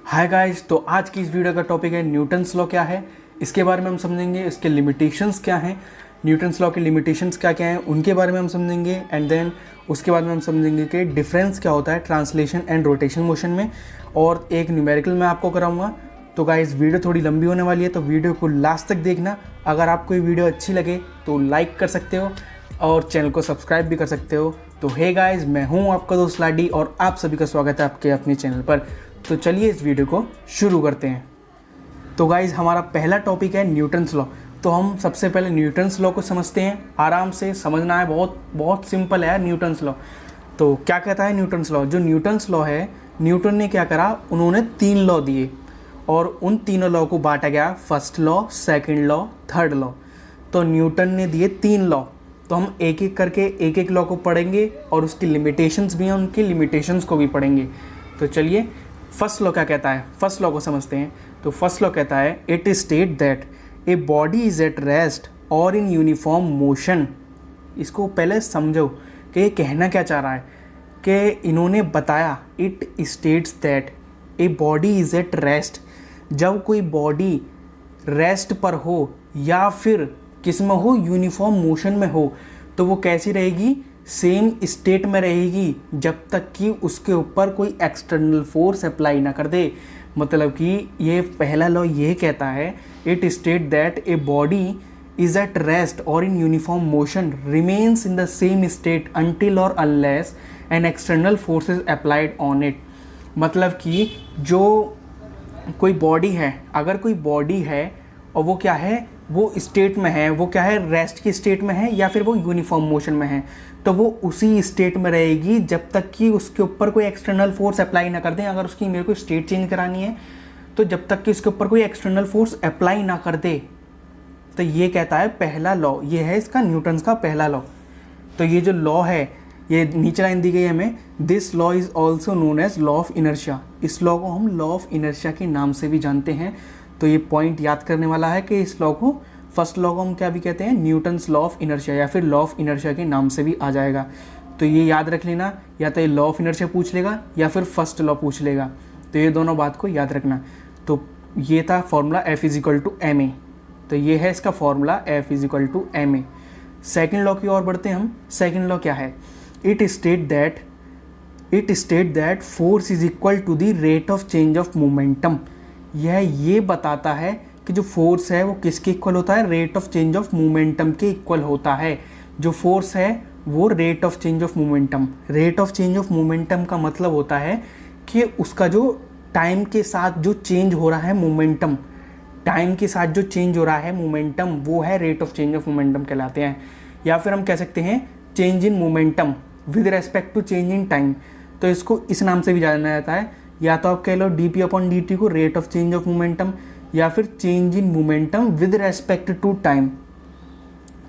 Hi guys, तो आज की इस वीडियो का टॉपिक है न्यूटन्स लॉ क्या है। इसके बारे में हम समझेंगे, इसके लिमिटेशंस क्या हैं, न्यूटन्स लॉ के लिमिटेशंस क्या क्या हैं उनके बारे में हम समझेंगे। एंड देन उसके बाद में हम समझेंगे कि डिफरेंस क्या होता है ट्रांसलेशन एंड रोटेशन मोशन में, और एक न्यूमेरिकल मैं आपको कराऊंगा। तो गाइस वीडियो थोड़ी लंबी होने वाली है, तो वीडियो को लास्ट तक देखना। अगर आपको ये वीडियो अच्छी लगे तो लाइक कर सकते हो और चैनल को सब्सक्राइब भी कर सकते हो। तो हे गाइस, मैं हूँ आपका दोस्त लाडी और आप सभी का स्वागत है आपके अपने चैनल पर। तो चलिए इस वीडियो को शुरू करते हैं। तो गाइस, हमारा पहला टॉपिक है न्यूटन्स लॉ। तो हम सबसे पहले न्यूटन्स लॉ को समझते हैं, आराम से समझना है, बहुत बहुत सिंपल है न्यूटन्स लॉ। तो क्या कहता है न्यूटन्स लॉ? जो न्यूटन्स लॉ है, न्यूटन ने क्या करा, उन्होंने 3 लॉ दिए और उन तीनों लॉ को बांटा गया, first law, second law, third law. तो न्यूटन ने दिए 3 लॉ, तो हम एक एक करके एक एक लॉ को पढ़ेंगे और उसकी लिमिटेशंस भी हैं, उनकी लिमिटेशंस को भी पढ़ेंगे। तो चलिए फर्स्ट लॉ क्या कहता है, फर्स्ट लॉ को समझते हैं। तो फर्स्ट लॉ कहता है, it state that a body is at rest और इन यूनिफॉर्म मोशन। इसको पहले समझो कि ये कहना क्या चाह रहा है। कि इन्होंने बताया, it states that a body is at rest. जब कोई बॉडी रेस्ट पर हो या फिर किस में हो, यूनिफॉर्म मोशन में हो, तो वो कैसी रहेगी, सेम स्टेट में रहेगी जब तक कि उसके ऊपर कोई एक्सटर्नल फोर्स अप्लाई ना कर दे। मतलब कि ये पहला लॉ ये कहता है, it state that a body is at rest और in uniform motion remains in the same state until और unless an external force is applied on it. मतलब कि जो कोई बॉडी है, अगर कोई बॉडी है और वो क्या है, वो स्टेट में है, वो क्या है, रेस्ट की स्टेट में है या फिर वो यूनिफॉर्म मोशन में है, तो वो उसी स्टेट में रहेगी जब तक कि उसके ऊपर कोई एक्सटर्नल फोर्स अप्लाई ना कर दें। अगर उसकी मेरे को स्टेट चेंज करानी है तो जब तक कि उसके ऊपर कोई एक्सटर्नल फोर्स अप्लाई ना कर दे। तो ये कहता है पहला लॉ, ये है इसका न्यूटन्स का पहला लॉ। तो ये जो लॉ है, ये नीचे लाइन दी गई है हमें, this law is also known as law of inertia. इस लॉ को हम लॉ ऑफ इनर्शिया के नाम से भी जानते हैं। तो ये पॉइंट याद करने वाला है कि इस लॉ को, फर्स्ट लॉ को हम क्या भी कहते हैं, न्यूटन्स लॉ ऑफ इनर्शिया या फिर लॉ ऑफ इनर्शिया के नाम से भी आ जाएगा। तो ये याद रख लेना, या तो ये लॉ ऑफ इनर्शिया पूछ लेगा या फिर फर्स्ट लॉ पूछ लेगा। तो ये दोनों बात को याद रखना। तो ये था formula F is equal to ma। तो ये है इसका formula F is equal to ma। Second law की ओर बढ़ते हैं हम। सेकेंड लॉ क्या है, it state that force is equal to the rate of change of momentum. यह ये बताता है कि जो फोर्स है वो किसके इक्वल होता है, rate of change of momentum के इक्वल होता है। जो फोर्स है वो rate of change of momentum, rate of change of momentum का मतलब होता है कि उसका जो टाइम के साथ जो चेंज हो रहा है मोमेंटम, टाइम के साथ जो चेंज हो रहा है मोमेंटम, वो है rate of change of momentum कहलाते हैं। या फिर हम कह सकते हैं change in momentum with respect to change in time. तो इसको इस नाम से भी जाना जाता है, या तो आप कह लो dp/dt को rate of change of momentum, या फिर change in momentum with respect to time.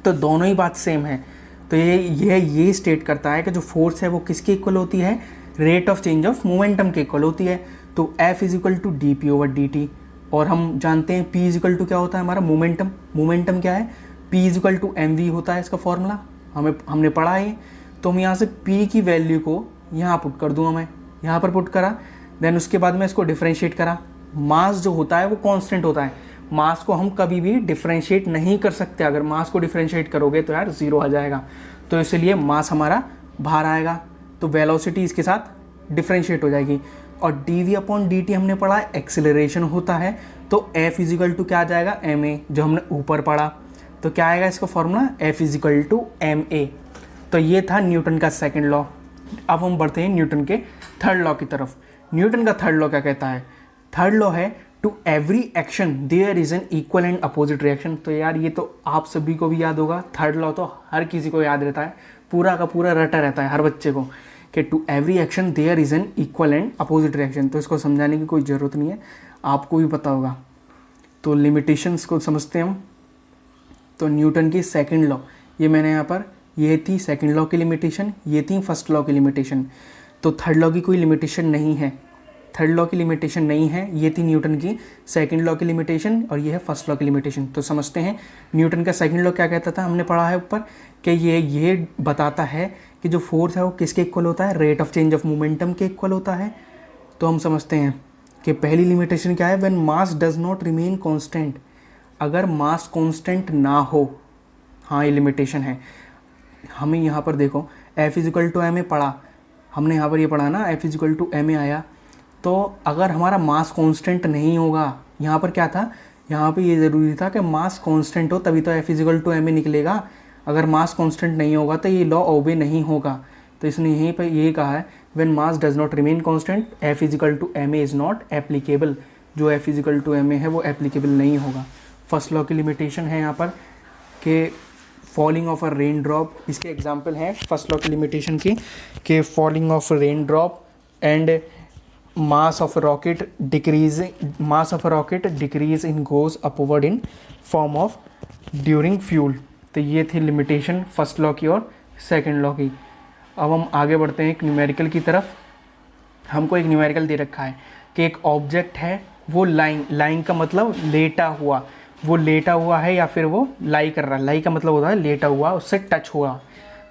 तो दोनों ही बात सेम है। तो ये स्टेट करता है कि जो फोर्स है वो किसके इक्वल होती है, rate of change of momentum के इक्वल होती है। तो F is equal to dp/dt। और हम जानते हैं P इज इक्वल टू क्या होता है हमारा, मोमेंटम। मोमेंटम क्या है, P is equal to mv होता है इसका फॉर्मूला, हमने पढ़ा है। तो हम यहाँ से P की वैल्यू को यहाँ पुट कर दूँगा, मैं यहाँ पर पुट करा, देन उसके बाद में इसको डिफ्रेंशिएट करा। मास जो होता है वो कांस्टेंट होता है, मास को हम कभी भी डिफ्रेंशिएट नहीं कर सकते। अगर मास को डिफ्रेंशिएट करोगे तो यार 0 आ जाएगा, तो इसलिए मास हमारा बाहर आएगा, तो वेलोसिटी इसके साथ डिफ्रेंशिएट हो जाएगी। और dv/dt हमने पढ़ा एक्सेलरेशन होता है। तो F इज इक्वल टू क्या आ जाएगा, ma, जो हमने ऊपर पढ़ा। तो क्या आएगा इसका formula, F is equal to ma। तो ये था न्यूटन का सेकेंड लॉ। अब हम बढ़ते हैं न्यूटन के थर्ड लॉ की तरफ। न्यूटन का थर्ड लॉ क्या कहता है, थर्ड लॉ है, to every action there is an equal and opposite reaction. तो यार ये तो आप सभी को भी याद होगा, थर्ड लॉ तो हर किसी को याद रहता है, पूरा का पूरा रटा रहता है हर बच्चे को, कि to every action there is an equal and opposite reaction. तो इसको समझाने की कोई ज़रूरत नहीं है, आपको भी पता होगा। तो लिमिटेशंस को समझते हैं हम। तो न्यूटन की सेकेंड लॉ, ये मैंने यहाँ पर, ये थी सेकेंड लॉ की लिमिटेशन, ये थी फर्स्ट लॉ की लिमिटेशन। तो थर्ड लॉ की कोई लिमिटेशन नहीं है, थर्ड लॉ की लिमिटेशन नहीं है। ये थी न्यूटन की सेकंड लॉ की लिमिटेशन और ये है फर्स्ट लॉ की लिमिटेशन। तो समझते हैं न्यूटन का सेकंड लॉ क्या कहता था, हमने पढ़ा है ऊपर कि ये बताता है कि जो फोर्स है वो किसके इक्वल होता है, rate of change of momentum के इक्वल होता है। तो हम समझते हैं कि पहली लिमिटेशन क्या है, when mass does not remain constant, अगर मास कांस्टेंट ना हो, हाँ ये लिमिटेशन है। हमें यहाँ पर देखो F is equal to M A पढ़ा, हमने यहाँ पर ये पढ़ा ना F is equal to M A आया, तो अगर हमारा मास कांस्टेंट नहीं होगा, यहाँ पर क्या था, यहाँ पे ये ज़रूरी था कि मास कांस्टेंट हो तभी तो F is equal to M A निकलेगा, अगर मास कांस्टेंट नहीं होगा तो ये लॉ ओबे नहीं होगा। तो इसने यहीं पर ये कहा है when mass does not remain constant F is equal to M A is not applicable, जो F is equal to M A है वो एप्लीकेबल नहीं होगा। फर्स्ट लॉ की लिमिटेशन है यहाँ पर कि falling of a rain drop, इसके एग्जाम्पल हैं फर्स्ट लॉ की लिमिटेशन की कि falling of rain drop and mass of a rocket decrease in goes upward in form of during fuel। तो ये थी लिमिटेशन फर्स्ट लॉ की और सेकंड लॉ की। अब हम आगे बढ़ते हैं एक न्यूमेरिकल की तरफ। हमको एक न्यूमेरिकल दे रखा है कि एक ऑब्जेक्ट है, वो लाइंग का मतलब लेटा हुआ, वो लेटा हुआ है या फिर वो लाई कर रहा है, लाई का मतलब होता है लेटा हुआ, उससे टच हुआ,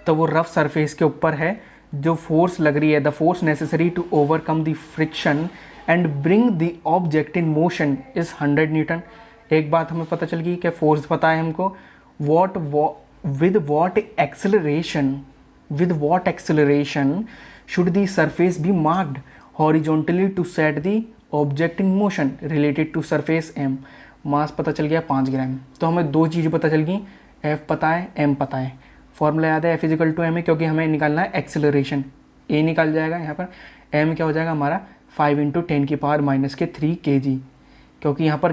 तो वो रफ सरफेस के ऊपर है, जो फोर्स लग रही है, the force necessary to overcome the friction and bring the object in motion is 100 newton. एक बात हमें पता चल गई कि फोर्स पता है हमको, with what acceleration should the surface be marked horizontally to set the object in motion related to surface M. Mass पता चल गया 5 ग्राम, तो हमें दो चीज़ें पता चल गई, एफ पता है, एम पता है। फॉर्मूला याद है F is equal to M A, क्योंकि हमें निकालना है एक्सेलरेशन, ए निकाल जाएगा यहाँ पर, एम क्या हो जाएगा हमारा 5 × 10⁻³ kg, क्योंकि यहाँ पर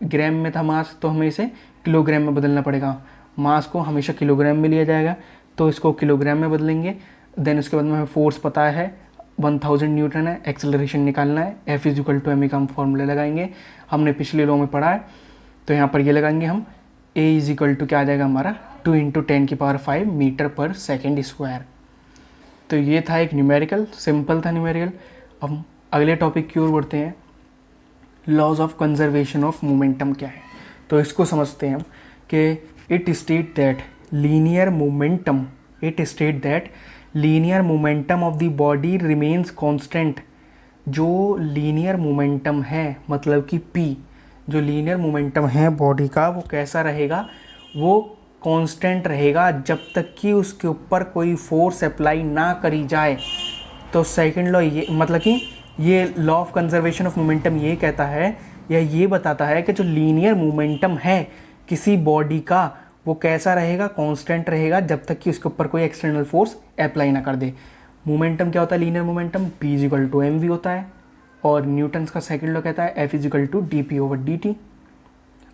ग्राम में था मास, तो हमें इसे किलोग्राम में बदलना पड़ेगा। मास को हमेशा किलोग्राम में लिया जाएगा, तो इसको किलोग्राम में बदलेंगे। देन उसके बाद में हमें फोर्स पता है 1000 न्यूटन है, एक्सेलरेशन निकालना है, F is equal to M A का हम फॉर्मूला लगाएंगे, हमने पिछले लॉ में पढ़ा है, तो यहाँ पर ये लगाएंगे हम, ए इजिकल टू क्या आ जाएगा हमारा 2 × 10⁵ मीटर/सेकंड²। तो ये था एक न्यूमेरिकल, सिंपल था न्यूमेरिकल। अब अगले टॉपिक की ओर बढ़ते हैं, laws of conservation of momentum क्या है, तो इसको समझते हैं हम कि it state that linear momentum of the body remains constant. जो लीनियर मोमेंटम है, मतलब कि P, जो लीनियर मोमेंटम है बॉडी का, वो कैसा रहेगा, वो कांस्टेंट रहेगा जब तक कि उसके ऊपर कोई फोर्स अप्लाई ना करी जाए। तो सेकंड लॉ ये, मतलब कि ये law of conservation of momentum ये कहता है या ये बताता है कि जो लीनियर मोमेंटम है किसी बॉडी का, वो कैसा रहेगा, कांस्टेंट रहेगा जब तक कि उसके ऊपर कोई एक्सटर्नल फोर्स अप्लाई ना कर दे। मोमेंटम क्या होता है linear momentum, P is equal to mv होता है, और न्यूटन्स का सेकंड लॉ कहता है F इजिकल टू dp/dt।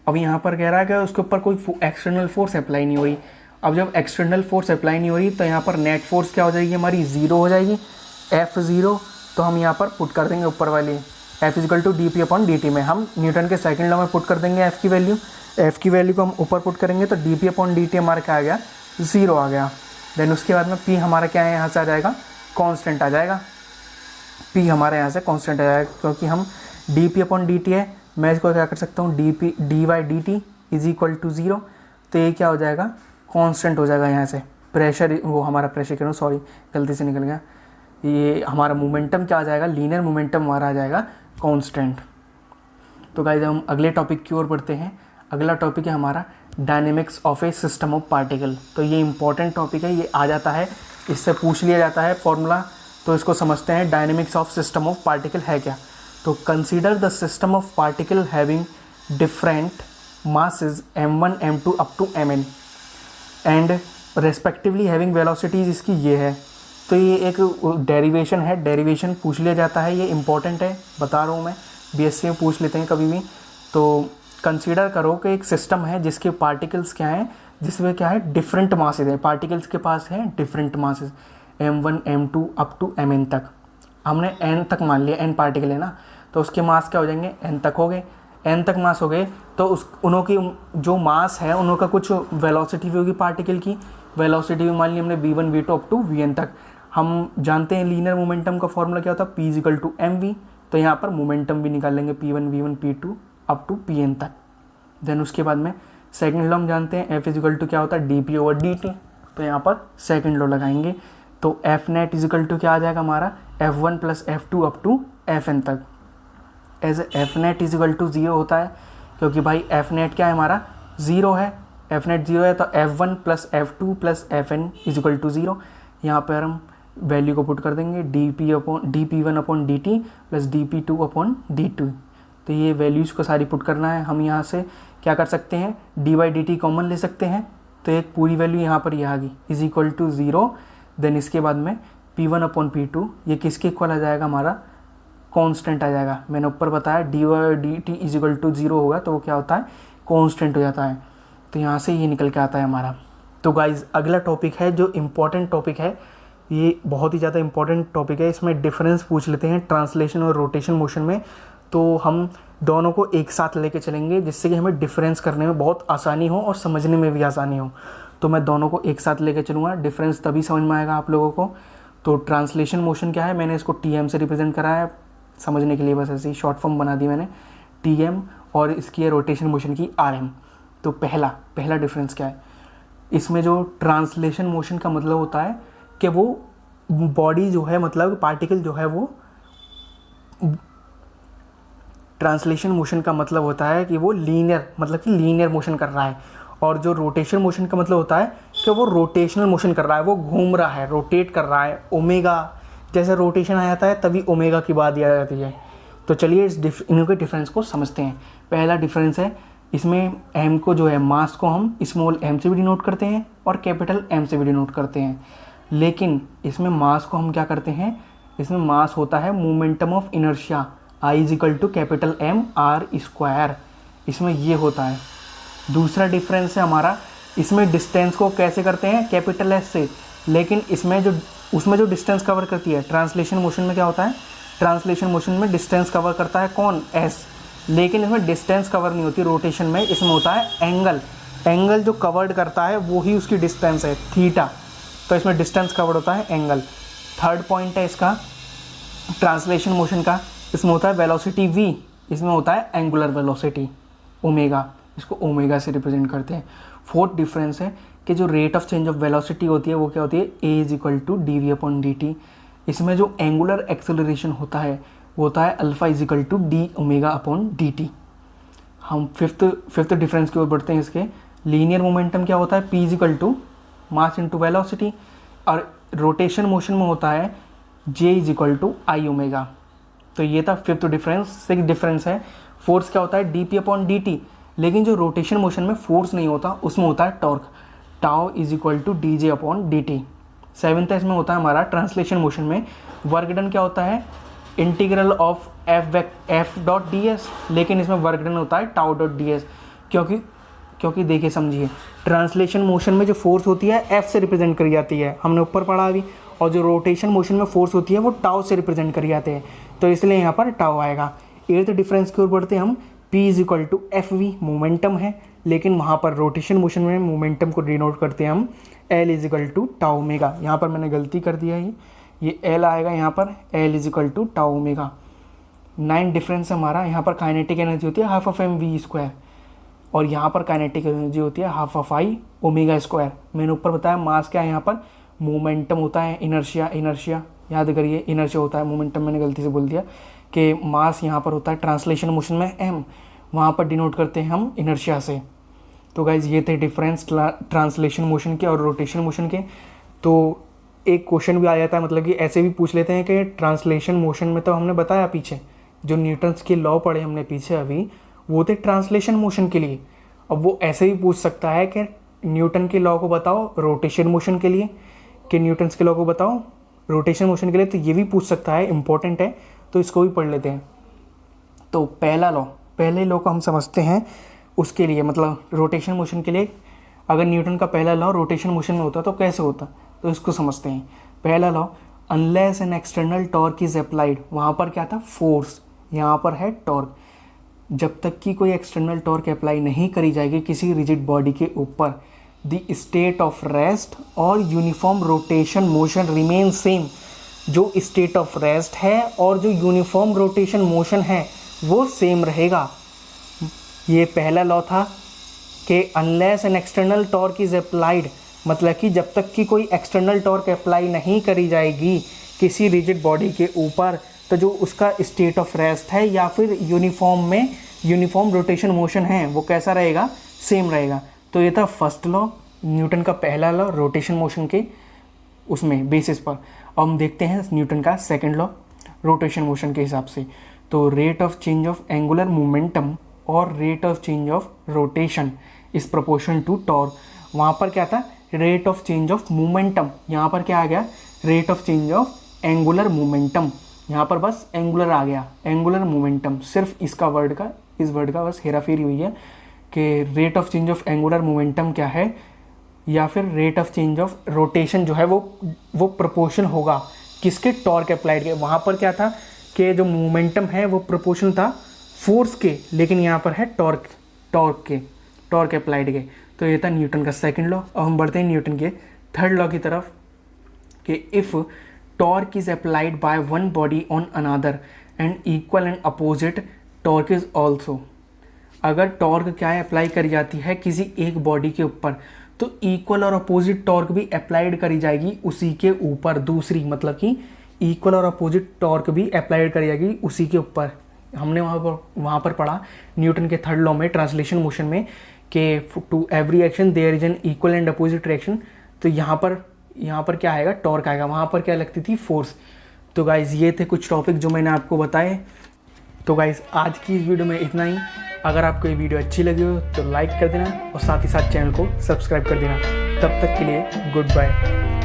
अब यहाँ पर कह रहा है कि उसके ऊपर कोई एक्सटर्नल फोर्स अप्लाई नहीं हो रही। अब जब एक्सटर्नल फोर्स अप्लाई नहीं हो रही तो यहाँ पर नेट फोर्स क्या हो जाएगी हमारी, 0 हो जाएगी, F0। तो हम यहाँ पर पुट कर देंगे ऊपर वाली F इजिकल टू dp/dt में, हम न्यूटन के सेकंड लॉ में पुट कर देंगे F की वैल्यू को हम ऊपर पुट करेंगे, तो dp/dt हमारा क्या आ गया, 0 आ गया। देन उसके बाद में P हमारा क्या है, यहाँ से आ जाएगा कांस्टेंट आ जाएगा, P हमारे यहाँ से कांस्टेंट आ जाएगा, क्योंकि हम dp/dt है, मैं इसको क्या कर सकता हूँ dy/dt इज इक्वल टू 0, तो ये क्या हो जाएगा, कांस्टेंट हो जाएगा। यहाँ से प्रेशर, वो हमारा प्रेशर कह रहा हूँ, सॉरी गलती से निकल गया, ये हमारा मोमेंटम क्या आ जाएगा, लीनियर मोमेंटम हमारा आ जाएगा कांस्टेंट। तो गाइस हम अगले टॉपिक की ओर बढ़ते हैं। अगला टॉपिक है हमारा dynamics of A system of particle. तो ये इंपॉर्टेंट टॉपिक है, ये आ जाता है, इससे पूछ लिया जाता है फॉर्मूला, तो इसको समझते हैं। Dynamics of system of particle है क्या, तो consider the system of particle having different masses m1 m2 up to mn and respectively having velocities, इसकी ये है। तो ये एक डेरिवेशन है, डेरिवेशन पूछ लिया जाता है, ये इंपॉर्टेंट है, बता रहा हूँ मैं, बीएससी में पूछ लेते हैं कभी भी। तो कंसीडर करो कि एक सिस्टम है जिसके पार्टिकल्स क्या हैं, जिसमें क्या है डिफरेंट मासेस है, पार्टिकल्स के पास है different masses m1 m2 up to mn तक। हमने n तक मान लिया, n पार्टिकल है ना, तो उसके मास क्या हो जाएंगे, n तक हो गए, n तक मास हो गए, तो उनों की जो मास है उनों का कुछ वेलोसिटी भी होगी, पार्टिकल की वेलोसिटी भी मान ली हमने v1 v2 up to vn तक। हम जानते हैं लीनियर मोमेंटम का फॉर्मूला क्या होता है, P इजिकल टू mv, तो यहाँ पर मोमेंटम भी निकाल लेंगे p1 v1 p2 up to pn तक। देन उसके बाद में सेकंड लॉ हम जानते हैं F इजिकल टू क्या होता है, dp/dt, तो यहाँ पर सेकंड लॉ लगाएंगे, तो F नेट इजिकल टू क्या आ जाएगा हमारा, F1 + F2 up to Fn तक। As F net is equal to 0 होता है, क्योंकि भाई एफ नेट क्या है हमारा 0 है, एफ नेट 0 है तो F1 plus F2 plus Fn is equal to 0। यहाँ पर हम वैल्यू को पुट कर देंगे dp1 upon dt plus dp2 upon dt। तो ये वैल्यूज़ को सारी पुट करना है। हम यहाँ से क्या कर सकते हैं, d/dt कॉमन ले सकते हैं, तो एक पूरी वैल्यू यहाँ पर ये आ गई इज इक्वल टू 0। देन इसके बाद में p1 अपॉन p2 ये किसके इक्वल आ जाएगा, हमारा कांस्टेंट आ जाएगा। मैंने ऊपर बताया d/dt इज इक्वल टू 0 होगा तो वो क्या होता है, कांस्टेंट हो जाता है। तो यहाँ से ये निकल के आता है हमारा। तो गाइज़ अगला टॉपिक है जो इम्पॉर्टेंट टॉपिक है, ये बहुत ही ज़्यादा इंपॉर्टेंट टॉपिक है। इसमें डिफरेंस पूछ लेते हैं ट्रांसलेशन और रोटेशन मोशन में। तो हम दोनों को एक साथ लेके चलेंगे जिससे कि हमें डिफरेंस करने में बहुत आसानी हो और समझने में भी आसानी हो। तो मैं दोनों को एक साथ लेके चलूँगा, डिफरेंस तभी समझ में आएगा आप लोगों को। तो ट्रांसलेशन मोशन क्या है, मैंने इसको TM से रिप्रेजेंट करा है समझने के लिए, बस ऐसे ही शॉर्ट फॉर्म बना दी मैंने TM, और इसकी है रोटेशन मोशन की RM। तो पहला डिफरेंस क्या है, इसमें जो ट्रांसलेशन मोशन का मतलब होता है कि वो बॉडी जो है, मतलब पार्टिकल जो है वो, ट्रांसलेशन मोशन का मतलब होता है कि वो लीनियर, मतलब कि लीनियर मोशन कर रहा है। और जो रोटेशन मोशन का मतलब होता है कि वो रोटेशनल मोशन कर रहा है, वो घूम रहा है, रोटेट कर रहा है। ओमेगा जैसे रोटेशन आ जाता है तभी ओमेगा की बात आ जाती है। तो चलिए इनके डिफरेंस को समझते हैं। पहला डिफरेंस है, इसमें m को जो है मास को हम स्मॉल m से भी डिनोट करते हैं और कैपिटल M से भी डिनोट करते हैं, लेकिन इसमें मास को हम क्या करते हैं, इसमें मास होता है momentum of inertia I is equal to capital M R square, इसमें ये होता है। दूसरा डिफरेंस है हमारा, इसमें डिस्टेंस को कैसे करते हैं, कैपिटल S से, लेकिन उसमें जो डिस्टेंस कवर करती है, ट्रांसलेशन मोशन में क्या होता है, ट्रांसलेशन मोशन में डिस्टेंस कवर करता है कौन, S, लेकिन इसमें डिस्टेंस कवर नहीं होती रोटेशन में, इसमें होता है एंगल जो कवर्ड करता है वो ही उसकी डिस्टेंस है, थीटा। तो इसमें डिस्टेंस कवर्ड होता है एंगल। थर्ड पॉइंट है इसका ट्रांसलेशन मोशन का, इसमें होता है वेलोसिटी v, इसमें होता है एंगुलर वेलोसिटी ओमेगा, इसको ओमेगा से रिप्रेजेंट करते हैं। फोर्थ डिफरेंस है कि जो rate of change of velocity होती है वो क्या होती है, a is equal to dv/dt। इसमें जो एंगुलर एक्सेलरेशन होता है वो होता है alpha is equal to d/dt। हम फिफ्थ डिफरेंस की ओर बढ़ते हैं। इसके लीनियर मोमेंटम क्या होता है, p is equal to mass into velocity, और रोटेशन मोशन में होता है j is equal to i omega. तो ये था फिफ्थ डिफरेंस। सिक्स्थ डिफरेंस है, फोर्स क्या होता है dp/dt, लेकिन जो रोटेशन मोशन में फोर्स नहीं होता उसमें होता है torque, tau is equal to dj/dt। Seventh इसमें होता है हमारा ट्रांसलेशन मोशन में वर्क डन क्या होता है, इंटीग्रल ऑफ f.ds, लेकिन इसमें वर्क डन होता है tau.ds, क्योंकि देखिए समझिए, ट्रांसलेशन मोशन में जो फोर्स होती है f से रिप्रेजेंट करी जाती है, हमने ऊपर पढ़ा अभी, और जो रोटेशन मोशन में फोर्स होती है वो टाउ से रिप्रेजेंट करी जाते हैं, तो इसलिए यहाँ पर टाउ आएगा। एट्थ डिफरेंस की ओर बढ़ते हैं हम, p is equal to FV momentum है, लेकिन वहाँ पर रोटेशन मोशन में मोमेंटम को डिनोट करते हैं हम L is equal to tau omega. यहाँ पर मैंने गलती कर दिया है, ये L आएगा यहाँ पर, L is equal to tau omega. 9 difference हमारा, यहाँ पर काइनेटिक एनर्जी होती है हाफ ऑफ mv स्क्वायर, और यहाँ पर काइनेटिक एनर्जी होती है half of i omega square. मैंने ऊपर बताया मास क्या है, यहाँ पर मोमेंटम होता है, इनर्शिया याद करिए, इनर्शिया होता है, मोमेंटम मैंने गलती से बोल दिया कि मास यहाँ पर होता है ट्रांसलेशन मोशन में m, वहाँ पर डिनोट करते हैं हम इनर्शिया से। तो गाइज ये थे डिफरेंस ट्रांसलेशन मोशन के और रोटेशन मोशन के। तो एक क्वेश्चन भी आ जाता है, मतलब कि ऐसे भी पूछ लेते हैं कि ट्रांसलेशन मोशन में तो हमने बताया पीछे, जो न्यूटन्स के लॉ पढ़े हमने पीछे अभी, वो थे ट्रांसलेशन मोशन के लिए। अब वो ऐसे भी पूछ सकता है कि न्यूटन के लॉ को बताओ रोटेशन मोशन के लिए, कि न्यूटन्स के लॉ को बताओ रोटेशन मोशन के लिए, तो ये भी पूछ सकता है, इंपॉर्टेंट है, तो इसको भी पढ़ लेते हैं। तो पहले लॉ को हम समझते हैं, उसके लिए मतलब रोटेशन मोशन के लिए, अगर न्यूटन का पहला लॉ रोटेशन मोशन में होता तो कैसे होता, तो इसको समझते हैं। पहला law, unless an external torque is applied, वहाँ पर क्या था, फोर्स, यहाँ पर है टॉर्क। जब तक कि कोई एक्सटर्नल टॉर्क अप्लाई नहीं करी जाएगी किसी रिजिड बॉडी के ऊपर, द स्टेट ऑफ रेस्ट और uniform rotation motion remain same. जो स्टेट ऑफ रेस्ट है और जो यूनिफॉर्म रोटेशन मोशन है वो सेम रहेगा। ये पहला लॉ था कि unless an external torque is applied, मतलब कि जब तक कि कोई एक्सटर्नल टॉर्क अप्लाई नहीं करी जाएगी किसी रिजिड बॉडी के ऊपर, तो जो उसका स्टेट ऑफ रेस्ट है या फिर यूनिफॉर्म रोटेशन मोशन है वो कैसा रहेगा, सेम रहेगा। तो ये था फर्स्ट लॉ, न्यूटन का पहला लॉ रोटेशन मोशन के उसमें बेसिस पर। अब हम देखते हैं न्यूटन का सेकंड लॉ रोटेशन मोशन के हिसाब से। तो rate of change of angular momentum और rate of change of rotation is proportional to torque. वहाँ पर क्या था, rate of change of momentum, यहाँ पर क्या आ गया, rate of change of angular momentum. यहाँ पर बस एंगुलर आ गया, एंगुलर मोमेंटम, सिर्फ इस वर्ड का बस हेराफेरी हुई है कि rate of change of angular momentum क्या है या फिर rate of change of rotation जो है वो प्रोपोर्शन होगा किसके, टॉर्क अप्लाइड के। वहाँ पर क्या था कि जो मोमेंटम है वो प्रोपोर्शन था फोर्स के, लेकिन यहाँ पर है टॉर्क अप्लाइड के। तो ये था न्यूटन का सेकंड लॉ। अब हम बढ़ते हैं न्यूटन के थर्ड लॉ की तरफ कि if torque is applied by one body on another and equal and opposite torque is also. अगर टॉर्क क्या है, अप्लाई करी जाती है किसी एक बॉडी के ऊपर, तो इक्वल और अपोजिट टॉर्क भी अप्लाइड करी जाएगी उसी के ऊपर दूसरी, मतलब कि इक्वल और अपोजिट टॉर्क भी अप्लाइड करी जाएगी उसी के ऊपर। हमने वहाँ पर पढ़ा न्यूटन के थर्ड लॉ में ट्रांसलेशन मोशन में कि to every action there is an equal and opposite reaction. तो यहाँ पर क्या आएगा, टॉर्क आएगा, वहाँ पर क्या लगती थी, फोर्स। तो गाइज़ ये थे कुछ टॉपिक जो मैंने आपको बताए। तो गाइज़ आज की इस वीडियो में इतना ही। अगर आपको ये वीडियो अच्छी लगी हो तो लाइक कर देना और साथ ही साथ चैनल को सब्सक्राइब कर देना। तब तक के लिए गुड बाय।